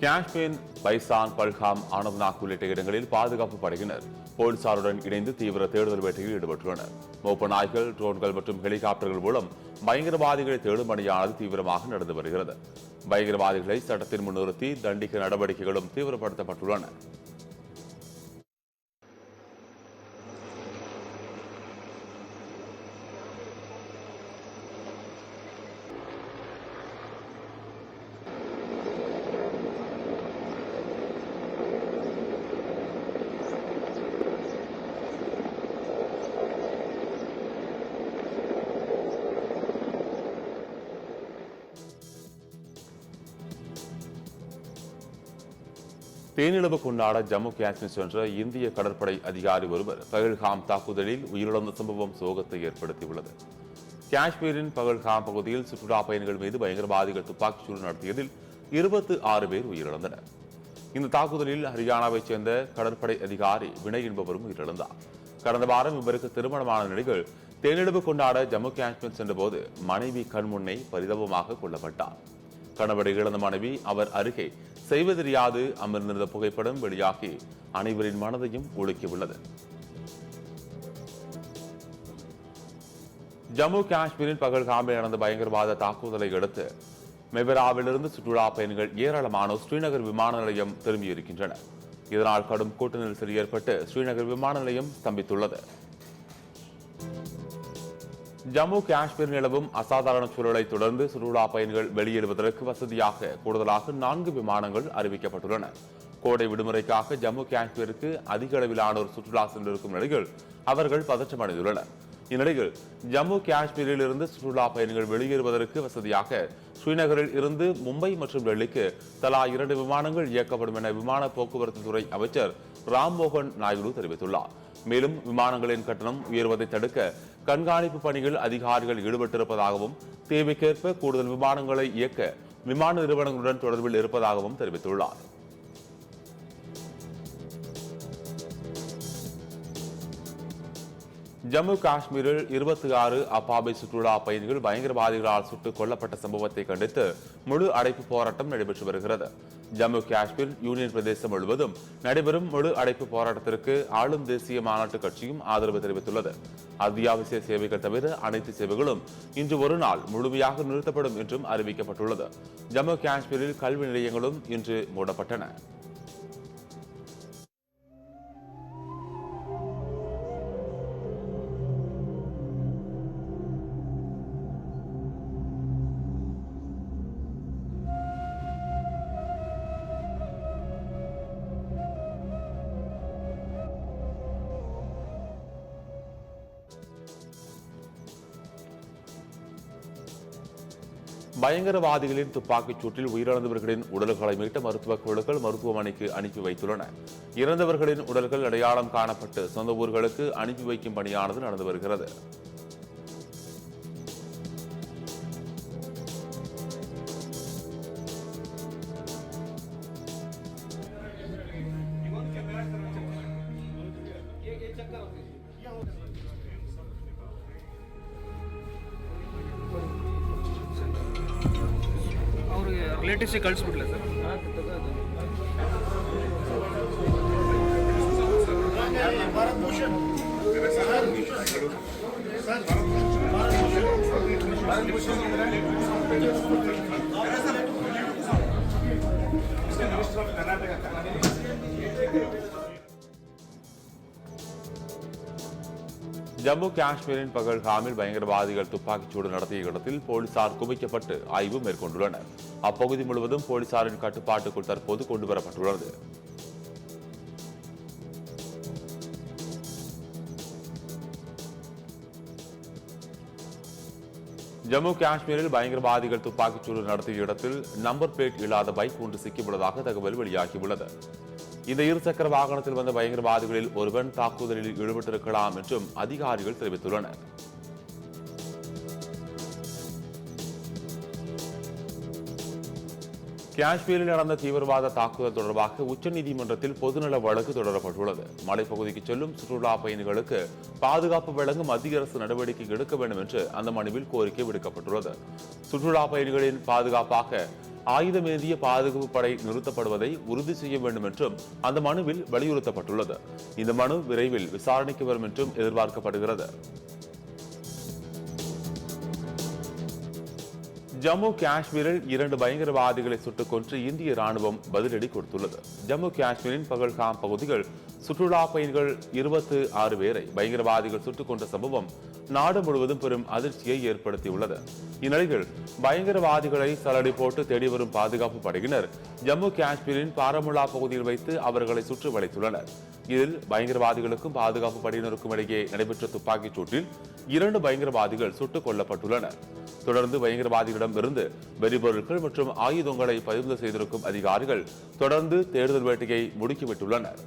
Kashmir, bison, Pahalgam, Anant Nag உள்ளிட்ட இடங்களில் பாதுகாப்பு படையினர் போலீசாருடன் இணைந்து தீவிர தேடுதல் வேட்டையில் ஈடுபட்டுள்ளனர். மோப்ப நாய்கள், ட்ரோன்கள் மற்றும் ஹெலிகாப்டர்கள் மூலம் பயங்கரவாதிகளை தேடும் பணியானது தீவிரமாக நடந்து வருகிறது. பயங்கரவாதிகளை சட்டத்தின் முன் நிறுத்தி தண்டிக்க நடவடிக்கைகளும் தீவிரப்படுத்தப்பட்டுள்ளன. தேனிலவு கொண்டாட ஜம்மு காஷ்மீர் சென்ற இந்திய கடற்படை அதிகாரி ஒருவர் பகல்காம் தாக்குதலில் உயிரிழந்த சம்பவம் சோகத்தை ஏற்படுத்தியுள்ளது. காஷ்மீரின் பகல்காம் பகுதியில் சுற்றுலா பயணிகள் மீது பயங்கரவாதிகள் துப்பாக்கிச்சூடு நடத்தியதில் 26 பேர் உயிரிழந்தனர். இந்த தாக்குதலில் ஹரியானாவைச் சேர்ந்த கடற்படை அதிகாரி வினய் என்பவரும் உயிரிழந்தார். கடந்த வாரம் இவருக்கு திருமணமான நிலையில் தேனிலவு கொண்டாட ஜம்மு காஷ்மீர் சென்றபோது மனைவி கண்முன்னே பரிதாபமாக கொல்லப்பட்டார். கணவரை இழந்த மனைவி அவர் அருகே செய்வதறியாது அமர்ந்திருந்த புகைப்படம் வெளியாகி அனைவரின் மனதையும் உலுக்கியுள்ளது. ஜம்மு காஷ்மீரின் பகல்காமில் நடந்த பயங்கரவாத தாக்குதலை அடுத்து மெவராவிலிருந்து சுற்றுலா பயணிகள் ஏராளமானோர் ஸ்ரீநகர் விமான நிலையம் திரும்பியிருக்கின்றனர். இதனால் கடும் கூட்ட நெரிசல் ஏற்பட்டு ஸ்ரீநகர் விமான நிலையம் ஸ்தம்பித்துள்ளது. ஜம்மு காஷ்மீர் நிலவும் அசாதாரண சூழலை தொடர்ந்து சுற்றுலா பயணிகள் வெளியேறுவதற்கு வசதியாக கூடுதலாக 4 விமானங்கள் அறிவிக்கப்பட்டுள்ளன. கோடை விடுமுறைக்காக ஜம்மு காஷ்மீருக்கு அதிக அளவிலானோர் சுற்றுலா சென்றிருக்கும் நிலையில் அவர்கள் பதற்றமடைந்துள்ளனர். இந்நிலையில் ஜம்மு காஷ்மீரில் இருந்து சுற்றுலா பயணிகள் வெளியேறுவதற்கு வசதியாக ஸ்ரீநகரில் இருந்து மும்பை மற்றும் டெல்லிக்கு தலா 2 விமானங்கள் இயக்கப்படும் என விமான போக்குவரத்து துறை அமைச்சர் ராம்மோகன் நாயுடு தெரிவித்துள்ளார். மேலும் விமானங்களின் கட்டணம் உயர்வதை தடுக்க கண்காணிப்பு பணிகள் அதிகாரிகள் ஈடுபட்டிருப்பதாகவும் தேவைக்கேற்ப கூடுதல் விமானங்களை இயக்க விமான நிறுவனங்களுடன் தொடர்பில் இருப்பதாகவும் தெரிவித்துள்ளார். ஜம்மு காஷ்மீரில் 26 அப்பாவி சுற்றுலா பயணிகள் பயங்கரவாதிகளால் சுட்டுக் கொல்லப்பட்ட சம்பவத்தை கண்டித்து முழு அடைப்பு போராட்டம் நடைபெற்று வருகிறது. ஜம்மு காஷ்மீர் யூனியன் பிரதேசம் முழுவதும் நடைபெறும் முழு அடைப்பு போராட்டத்திற்கு ஆளும் தேசிய மாநாட்டு கட்சியும் ஆதரவு தெரிவித்துள்ளது. அத்தியாவசிய சேவைகள் தவிர அனைத்து சேவைகளும் இன்று ஒரு நாள் முழுமையாக நிறுத்தப்படும் என்றும் அறிவிக்கப்பட்டுள்ளது. ஜம்மு காஷ்மீரில் கல்வி நிலையங்களும் இன்று மூடப்பட்டன. பயங்கரவாதிகளின் துப்பாக்கிச் சூட்டில் உயிரிழந்தவர்களின் உடல்களை மீட்ட மருத்துவக் குழுக்கள் மருத்துவமனைக்கு அனுப்பி வைத்துள்ளன. இறந்தவர்களின் உடல்கள் அடையாளம் காணப்பட்டு சொந்த ஊர்களுக்கு அனுப்பி வைக்கும் பணியானது நடந்து வருகிறது. Relatives ಕಳಿಸ್ಬಿಡ್ಲ sir. ஜம்மு காஷ்மீரின் பகல்காமில் பயங்கரவாதிகள் துப்பாக்கிச்சூடு நடத்திய இடத்தில் போலீசார் குவிக்கப்பட்டு ஆய்வு மேற்கொண்டுள்ளனர். அப்பகுதி முழுவதும் போலீசாரின் கட்டுப்பாட்டுக்குள் தற்போது கொண்டுவரப்பட்டுள்ளது. ஜம்மு காஷ்மீரில் பயங்கரவாதிகள் துப்பாக்கிச்சூடு நடத்திய இடத்தில் நம்பர் பிளேட் இல்லாத பைக் ஒன்று சிக்கியுள்ளதாக தகவல் வெளியாகியுள்ளது. இந்த இருசக்கர வாகனத்தில் வந்த பயங்கரவாதிகளில் ஒருவன் தாக்குதலில் ஈடுபட்டிருக்கலாம் என்றும் அதிகாரிகள் தெரிவித்துள்ளனர். காஷ்மீரில் நடந்த தீவிரவாத தாக்குதல் தொடர்பாக உச்சநீதிமன்றத்தில் பொதுநல வழக்கு தொடரப்பட்டுள்ளது. மலைப்பகுதிக்கு செல்லும் சுற்றுலா பயணிகளுக்கு பாதுகாப்பு வழங்க மத்திய அரசு நடவடிக்கை எடுக்க வேண்டும் என்று அந்த மனுவில் கோரிக்கை விடுக்கப்பட்டுள்ளது. சுற்றுலா பயணிகளின் பாதுகாப்பாக ஆயுதமேந்திய பாதுகாப்பு படை நிறுத்தப்படுவதை உறுதி செய்ய வேண்டும் என்றும் அந்த மனுவில் வலியுறுத்தப்பட்டுள்ளது. இந்த மனு விரைவில் விசாரணைக்கு வரும் என்றும் எதிர்பார்க்கப்படுகிறது. ஜம்மு காஷ்மீரில் 2 பயங்கரவாதிகளை சுட்டுக் கொன்று இந்திய ராணுவம் பதிலடி கொடுத்துள்ளது. ஜம்மு காஷ்மீரின் பகல்காம் பகுதிகள் சுற்றுலா பயணிகள் 26 பேரை பயங்கரவாதிகள் சுட்டுக் கொன்ற சம்பவம் நாடு முழுவதும் பெரும் அதிர்ச்சியை ஏற்படுத்தியுள்ளது. இந்நிலையில் பயங்கரவாதிகளை சலடை போட்டு தேடி வரும் பாதுகாப்பு படையினர் ஜம்மு காஷ்மீரின் பாரமுல்லா பகுதியில் வைத்து அவர்களை சுற்றி வளைத்துள்ளனர். இதில் பயங்கரவாதிகளுக்கும் பாதுகாப்பு படையினருக்கும் இடையே நடைபெற்ற துப்பாக்கிச் சூட்டில் 2 பயங்கரவாதிகள் சுட்டுக் கொல்லப்பட்டுள்ளனர். தொடர்ந்து பயங்கரவாதிகளிடம் இருந்து வெடிபொருட்கள் மற்றும் ஆயுதங்களை பறிமுதல் செய்திருக்கும் அதிகாரிகள் தொடர்ந்து தேடுதல் வேட்டையை முடுக்கிவிட்டுள்ளனர்.